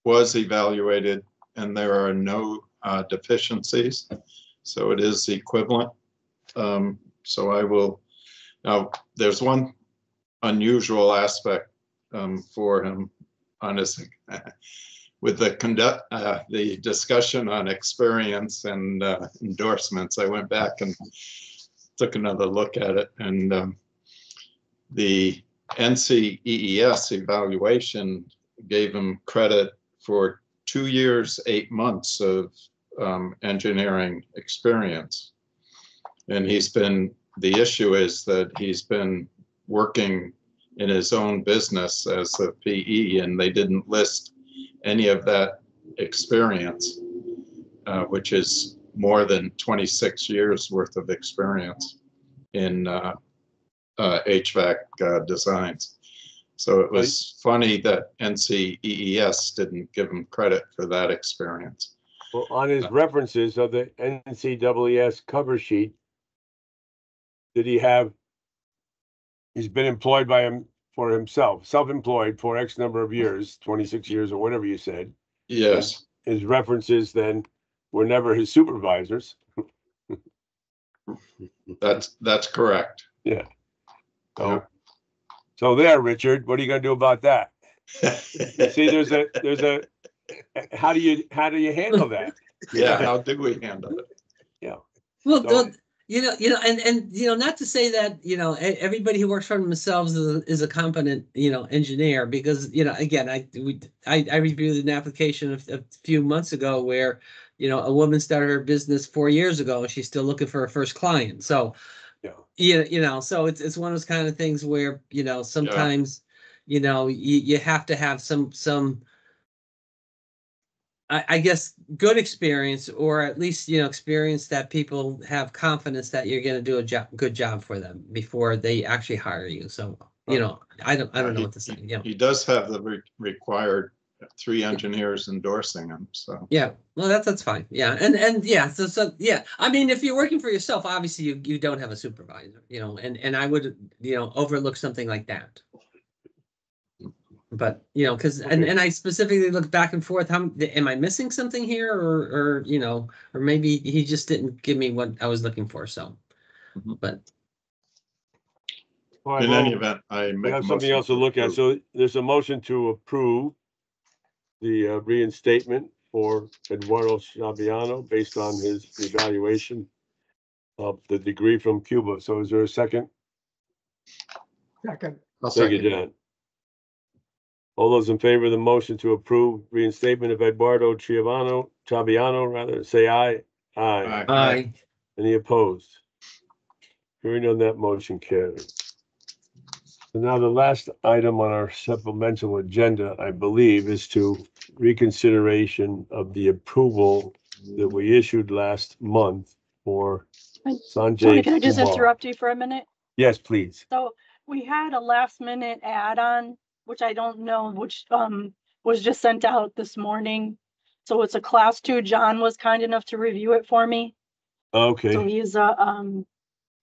was evaluated and there are no deficiencies. So it is equivalent. So I will, now there's one unusual aspect for him on his, with the discussion on experience and endorsements. I went back and took another look at it, and the NCEES evaluation gave him credit for 2 years, 8 months of engineering experience. And the issue is that he's been working in his own business as a PE, and they didn't list any of that experience, which is more than 26 years worth of experience in HVAC designs. So it was funny that NCEES didn't give him credit for that experience. Well, on his references of the NCEES cover sheet, did he have, he's been employed by him for himself, self-employed for X number of years, 26 years or whatever you said. Yes, His references then were never his supervisors. that's correct. Yeah. So there, Richard, what are you gonna do about that? See, there's a, how do you handle that? Yeah, how do we handle it? Yeah. Well, So- and not to say that, everybody who works for themselves is a competent, engineer, because, again, I reviewed an application a few months ago where, a woman started her business 4 years ago and she's still looking for her first client. So, so it's one of those kind of things where, sometimes, you have to have some, I guess, good experience, or at least, experience that people have confidence that you're going to do a good job for them before they actually hire you. So, I don't know what to say. He does have the required 3 engineers endorsing him, so. Yeah, well, that's fine. Yeah, and yeah, so yeah. I mean, if you're working for yourself, obviously you don't have a supervisor, and I would, overlook something like that. But, because, and I specifically looked back and forth, am I missing something here, or maybe he just didn't give me what I was looking for, so, but. All right, In well, any event, I we make a have something motion else to look at. approve. So there's a motion to approve the reinstatement for Eduardo Saviano based on his evaluation of the degree from Cuba. So is there a second? Second, I'll Thank you, second. John. All those in favor of the motion to approve reinstatement of Eduardo Chaviano, rather, say aye. Aye. Aye. Any opposed? Hearing none, that motion carries. So now the last item on our supplemental agenda, I believe, is to reconsideration of the approval that we issued last month for Tony, Sanjay can I just Kumar. interrupt you for a minute? Yes, please. So we had a last minute add-on, which I don't know, which was just sent out this morning. So it's a class 2. John was kind enough to review it for me. So Okay, he's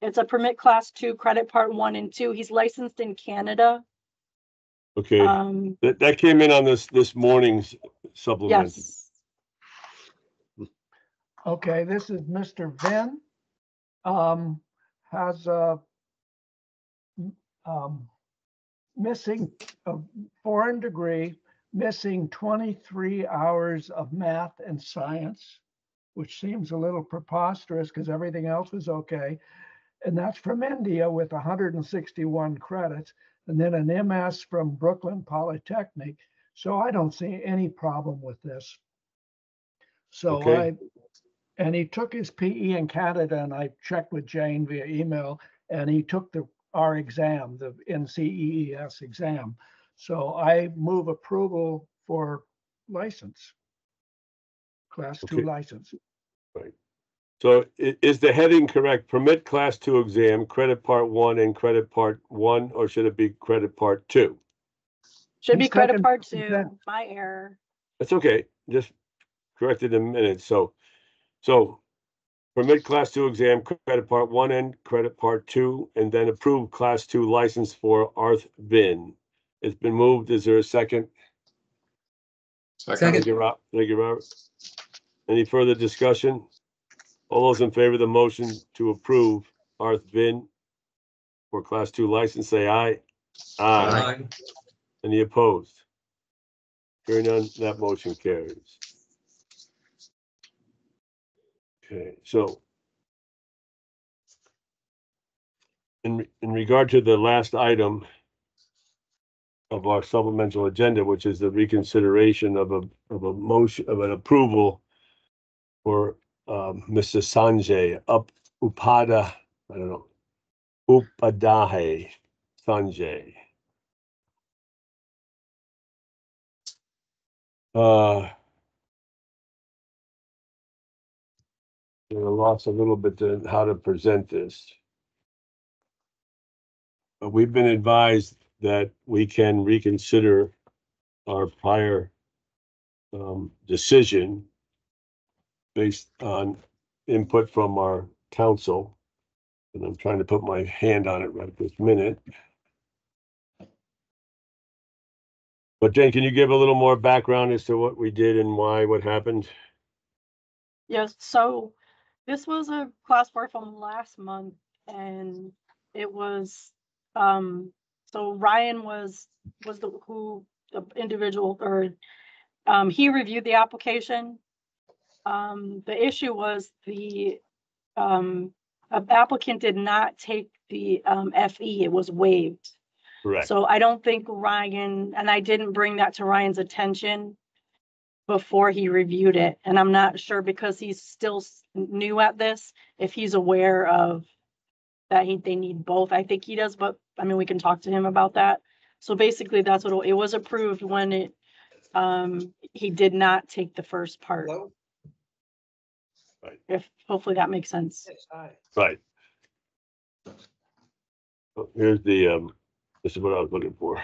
it's a permit class 2 credit part 1 and 2. He's licensed in Canada. okay. That came in on this morning's supplement. Yes. okay, this is Mr. Vin. Has a missing a foreign degree, missing 23 hours of math and science, which seems a little preposterous because everything else was okay. And that's from India with 161 credits, and then an MS from Brooklyn Polytechnic. So I don't see any problem with this. So Okay. and he took his PE in Canada, and I checked with Jane via email, and he took our exam, the NCEES exam. So I move approval for license, class 2 Okay. license. So is the heading correct? Permit class 2 exam, credit part 1 and credit part 1, or should it be credit part 2? Should be He's credit taken part 2. exam. My error. That's okay. Just correct it in a minute. So permit class 2 exam, credit part 1 and credit part 2, and then approve class 2 license for Arth Vin. It's been moved. Is there a second? Second. Thank you, Robert. Any further discussion? All those in favor of the motion to approve Arth Vin for class 2 license, say aye. Aye. Any opposed? Hearing none, that motion carries. Okay, so in regard to the last item of our supplemental agenda, which is the reconsideration of a motion of an approval for Mr. Sanjay Upadhyay, I don't know, Upadhyay Sanjay. I lost a little bit to how to present this. But we've been advised that we can reconsider our prior decision based on input from our council. And I'm trying to put my hand on it right this minute. But Jane, can you give a little more background as to what we did and why, what happened? Yes, so this was a class 4 from last month, and it was, so Ryan was the individual, or, he reviewed the application. The issue was the, applicant did not take the, FE, it was waived. Correct. So I don't think Ryan, and I didn't bring that to Ryan's attention before he reviewed it. And I'm not sure, because he's still new at this, if he's aware of that they need both. I think he does, but I mean, we can talk to him about that. So basically that's what it was approved when it, he did not take the first part. Hello? If hopefully that makes sense. Yes, hi. Right. Here's the, this is what I was looking for.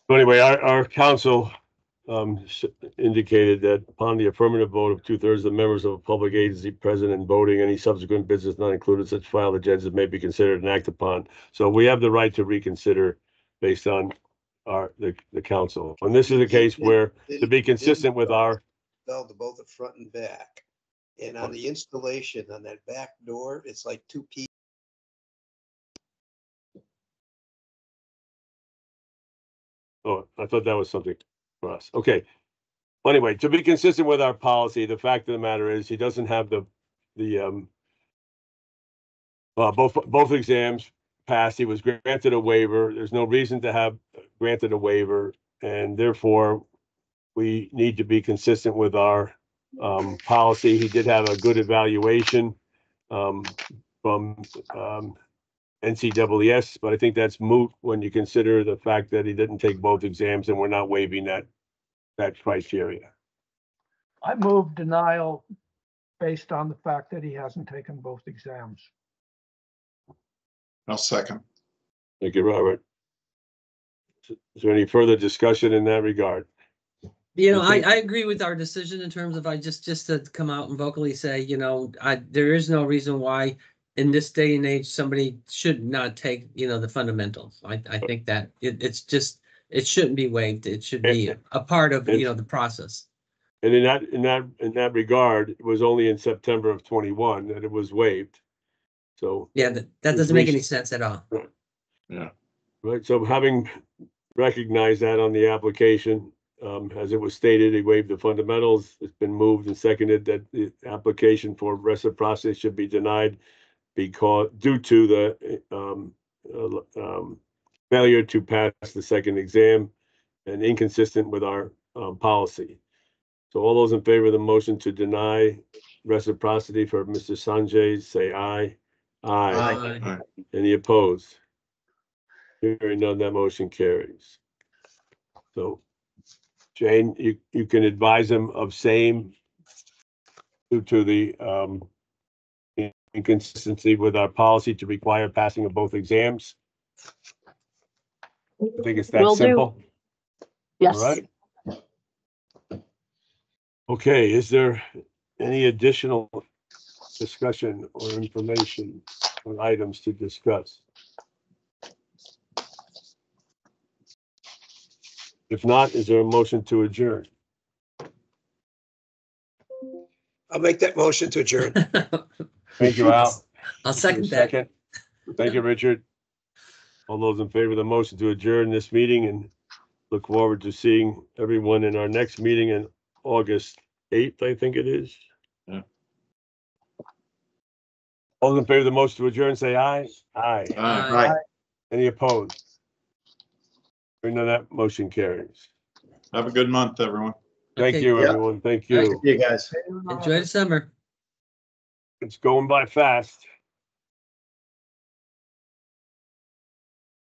So anyway, our council indicated that upon the affirmative vote of 2/3 of the members of a public agency present and voting, any subsequent business not included such filed agendas may be considered and acted upon. So we have the right to reconsider based on the council. And this is a case where, to be consistent with our, Fell to both the front and back. And on the installation on that back door, it's like two pieces. oh, I thought that was something for us. Okay. Well, anyway, to be consistent with our policy, the fact of the matter is he doesn't have both exams passed. He was granted a waiver. There's no reason to have granted a waiver, and therefore we need to be consistent with our policy. He did have a good evaluation from NCSS, but I think that's moot when you consider the fact that he didn't take both exams, and we're not waiving that criteria. I move denial based on the fact that he hasn't taken both exams. I'll second. Thank you, Robert. Is there any further discussion in that regard? You know, Okay. I agree with our decision in terms of, just to come out and vocally say, you know, there is no reason why in this day and age, somebody should not take, you know, the fundamentals. I think that it shouldn't be waived. It should be a part of, you know, the process. And in that regard, it was only in September of 21 that it was waived. So, Yeah, that doesn't make any sense at all. Yeah. right, so having recognized that on the application, as it was stated, he waived the fundamentals. It's been moved and seconded that the application for reciprocity should be denied because due to the failure to pass the second exam and inconsistent with our policy. So all those in favor of the motion to deny reciprocity for Mr. Sanjay, say aye. Aye. Aye. Any opposed? Hearing none, that motion carries. So Jane, you can advise him of same due to the inconsistency with our policy to require passing of both exams. I think it's that Will do. simple. Yes. All right. Okay, is there any additional discussion or information or items to discuss? If not, is there a motion to adjourn? I'll make that motion to adjourn. Thank you, Al. I'll second that. Second. Thank you, Richard. All those in favor of the motion to adjourn this meeting, and look forward to seeing everyone in our next meeting in August 8th, I think it is. Yeah. All those in favor of the motion to adjourn, say aye. Aye. Aye. Any opposed? Hearing none, that motion carries. Have a good month, everyone. Thank Okay. you, Yeah. everyone. Thank Thank you. You guys. Enjoy the summer. It's going by fast.